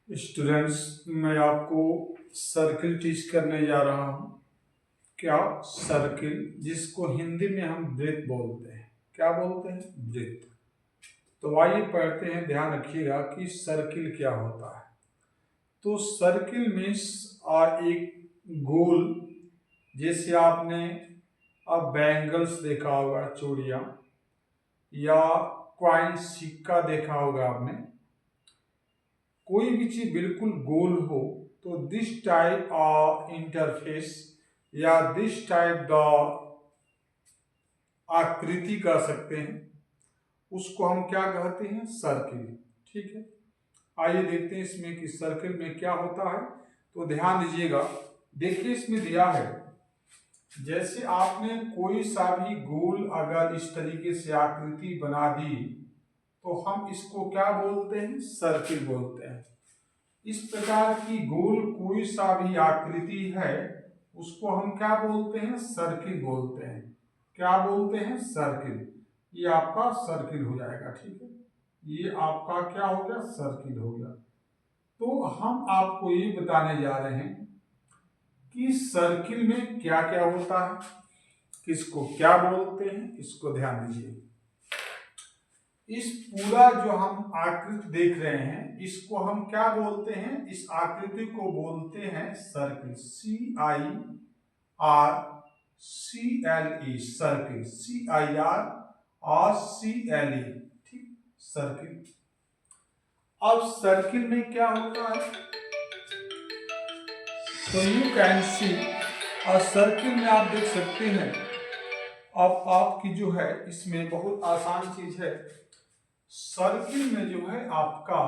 Students, मैं आपको circle teach करने जा रहा हूँ। क्या? सर्किल, जिसको हिंदी में हम वृत्त बोलते हैं। क्या बोलते हैं? वृत्त। तो आइए पढ़ते हैं, ध्यान रखिएगा कि सर्किल क्या होता है। तो सर्किल मीन्स एक गोल, जैसे आपने अब बैंगल्स देखा होगा, चूड़ियाँ, या कॉइन सिक्का देखा होगा आपने। कोई भी चीज बिल्कुल गोल हो तो दिस टाइप ऑफ इंटरफेस या दिस टाइप द आकृति कह सकते हैं, उसको हम क्या कहते हैं? सर्किल। ठीक है, आइए देखते हैं इसमें कि सर्किल में क्या होता है। तो ध्यान दीजिएगा, देखिए इसमें दिया है, जैसे आपने कोई सा भी गोल अगर इस तरीके से आकृति बना दी तो हम इसको क्या बोलते हैं? सर्किल बोलते हैं। इस प्रकार की गोल कोई सा भी आकृति है उसको हम क्या बोलते हैं? सर्किल बोलते हैं। क्या बोलते हैं? सर्किल। ये आपका सर्किल हो जाएगा। ठीक है, ये आपका क्या हो गया? सर्किल हो गया। तो हम आपको ये बताने जा रहे हैं कि सर्किल में क्या क्या होता है, किसको क्या बोलते हैं, इसको ध्यान दीजिए। इस पूरा जो हम आकृति देख रहे हैं इसको हम क्या बोलते हैं? इस आकृति को बोलते हैं सर्किल। CIRCLE, circle. CIRCLE, ठीक, सर्किल। अब सर्किल में क्या होता है? तो यू कैन सी, और सर्किल में आप देख सकते हैं, अब आपकी जो है इसमें बहुत आसान चीज है। सर्किल में जो है आपका,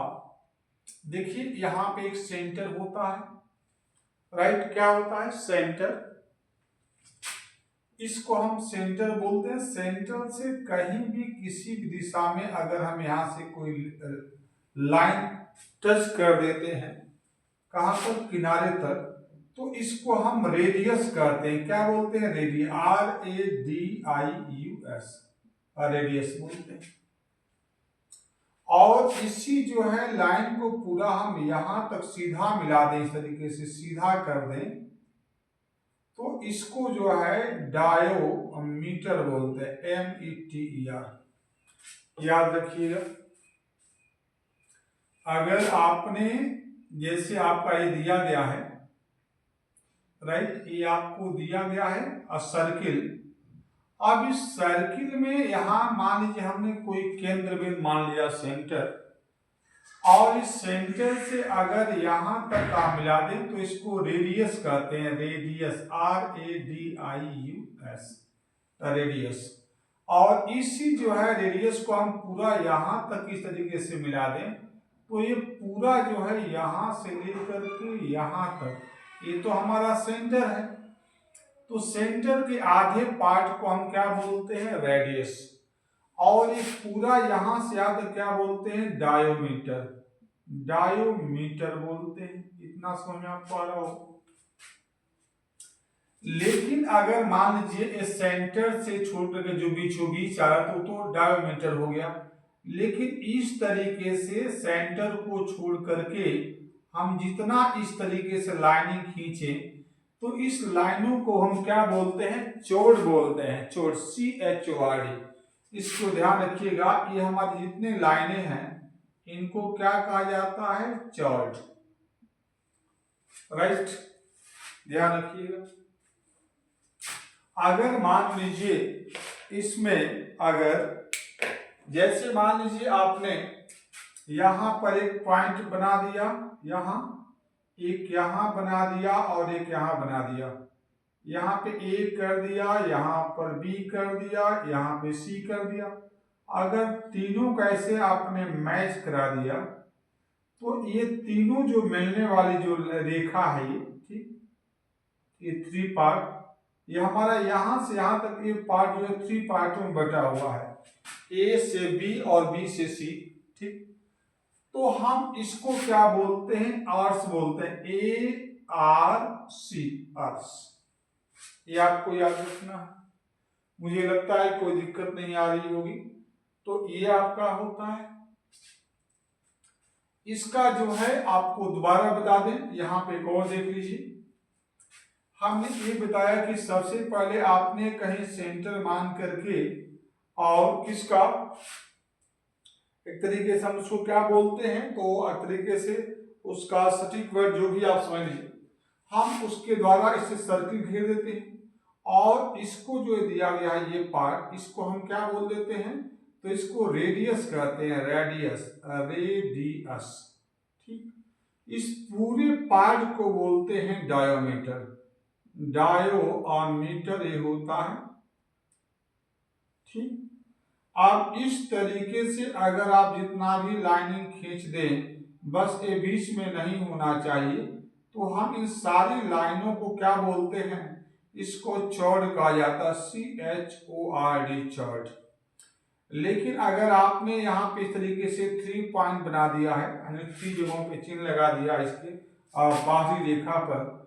देखिए यहां पे एक सेंटर होता है, राइट? क्या होता है? सेंटर। इसको हम सेंटर बोलते हैं। सेंटर से कहीं भी किसी भी दिशा में अगर हम यहां से कोई लाइन टच कर देते हैं, कहां पर? किनारे तक, तो इसको हम रेडियस कहते हैं। क्या बोलते हैं? रेडियस। RADIUS, रेडियस बोलते हैं। और इसी जो है लाइन को पूरा हम यहां तक सीधा मिला दें, इस तरीके से सीधा कर दें, तो इसको जो है डायोमीटर बोलते हैं। METER, याद रखिएगा। अगर आपने, जैसे आपका ये दिया गया है, राइट, ये आपको दिया गया है सर्किल। अब इस सर्किल में यहां मान लीजिए हमने कोई केंद्र बिंदु मान लिया, सेंटर, और इस सेंटर से अगर यहां तक आप मिला दें तो इसको रेडियस कहते हैं। Radius, RADIUS, radius. और इसी जो है रेडियस को हम पूरा यहां तक इस तरीके से मिला दें तो ये पूरा जो है यहां से लेकर के यहां तक, ये तो हमारा सेंटर है। तो सेंटर के आधे पार्ट को हम क्या बोलते हैं? रेडियस। और ये पूरा यहां से आगे क्या बोलते हैं? डायोमीटर। डायोमीटर बोलते हैं। इतना समझ में आपको आ रहा हो? लेकिन अगर मान लीजिए सेंटर से छोड़ करके जो बीचों बीच आ रहा तो डायोमीटर हो गया। लेकिन इस तरीके से सेंटर को छोड़ करके हम जितना इस तरीके से लाइनिंग खींचे तो इस लाइनों को हम क्या बोलते हैं? चौड़ बोलते हैं। चौड़, CHORD। इसको ध्यान रखिएगा, ये हमारी जितने लाइनें हैं इनको क्या कहा जाता है? चौड़, राइट? ध्यान रखिएगा। अगर मान लीजिए इसमें, अगर जैसे मान लीजिए आपने यहां पर एक पॉइंट बना दिया, यहां एक, यहां बना दिया और एक यहां बना दिया, यहां पे A कर दिया, यहां पर B कर दिया, यहां पे C कर दिया। अगर तीनों कैसे आपने मैच करा दिया तो ये तीनों जो मिलने वाली जो रेखा है ये, ठीक, ये 3 पार्ट, ये हमारा यहां से यहां तक ये पार्ट जो है 3 पार्टों में बटा हुआ है, A से B और B से C, ठीक। तो हम इसको क्या बोलते हैं? आर्स बोलते हैं। ARC, arcs. ये आपको याद रखना है। मुझे लगता है कोई दिक्कत नहीं आ रही होगी। तो ये आपका होता है। इसका जो है आपको दोबारा बता दें, यहाँ पे एक और देख लीजिए। हमने ये बताया कि सबसे पहले आपने कहीं सेंटर मान करके और किसका एक तरीके से हम उसको क्या बोलते हैं, तो एक तरीके से उसका सटीक वर्ड जो भी आप समझ लीजिए, हम उसके द्वारा इससे सर्किल घेर देते हैं और इसको जो दिया गया है ये पार्ट, इसको हम क्या बोल देते हैं, तो इसको रेडियस कहते हैं, रेडियस। ठीक, इस पूरे पार्ट को बोलते हैं डायोमीटर। डायोमीटर ये होता है। ठीक, अब इस तरीके से अगर आप जितना भी लाइनिंग खींच दें, बस ये बीच में नहीं होना चाहिए, तो हम इन सारी लाइनों को क्या बोलते हैं, इसको चौड़ कहा जाता है, CHORD, चौड़। लेकिन अगर आपने यहाँ पे इस तरीके से 3 पॉइंट बना दिया है, यानी 3 जगहों पे चिन्ह लगा दिया इसके बाहरी रेखा पर,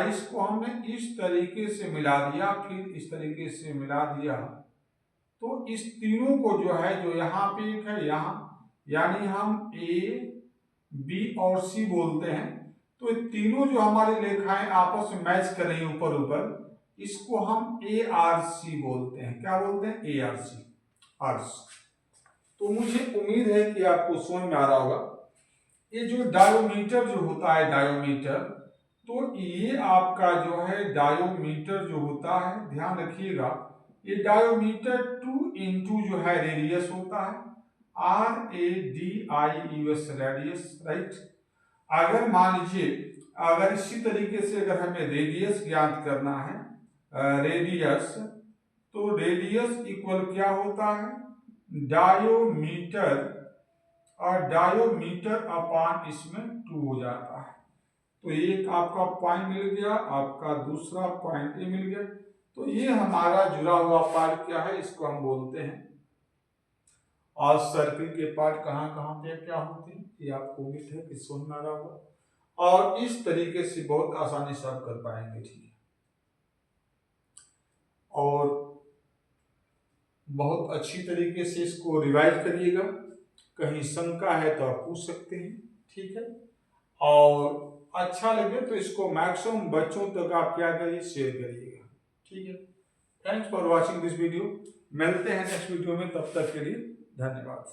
इसको हमने इस तरीके से मिला दिया, फिर इस तरीके से मिला दिया, तो इस तीनों को जो है, जो यहाँ पे एक है यहाँ, यानी हम A, B और C बोलते हैं, तो ये तीनों जो हमारी रेखाएं आपस में मैच कर रही हैं ऊपर ऊपर, इसको हम ARC बोलते हैं। क्या बोलते हैं? ARC, arcs. तो मुझे उम्मीद है कि आपको समझ में आ रहा होगा। ये जो डायोमीटर जो होता है, डायोमीटर, तो ये आपका जो है डायोमीटर जो होता है, ध्यान रखिएगा, ये डायोमीटर 2 इंटू जो है रेडियस होता है, RADIUS, रेडियस, राइट। अगर मान लीजिए, अगर इसी तरीके से अगर हमें रेडियस ज्ञात करना है, रेडियस, तो रेडियस इक्वल क्या होता है, डायोमीटर, और डायोमीटर अपान इसमें 2 हो जाता है। तो एक आपका पॉइंट मिल गया, आपका दूसरा पॉइंट ये मिल गया, तो ये हमारा जुड़ा हुआ पार्ट क्या है, इसको हम बोलते हैं। और सर्किल के पार्ट कहाँ कहाँ पे क्या होते हैं, ये आपको उम्मीद है कि समझ में आ रहा होगा, और इस तरीके से बहुत आसानी से आप कर पाएंगे। ठीक है, और बहुत अच्छी तरीके से इसको रिवाइज करिएगा, कहीं शंका है तो आप पूछ सकते हैं। ठीक है, और अच्छा लगे तो इसको मैक्सिमम बच्चों तक आप क्या करिए, शेयर करिएगा। ठीक है, thanks for watching this video. मिलते हैं नेक्स्ट वीडियो में, तब तक के लिए धन्यवाद।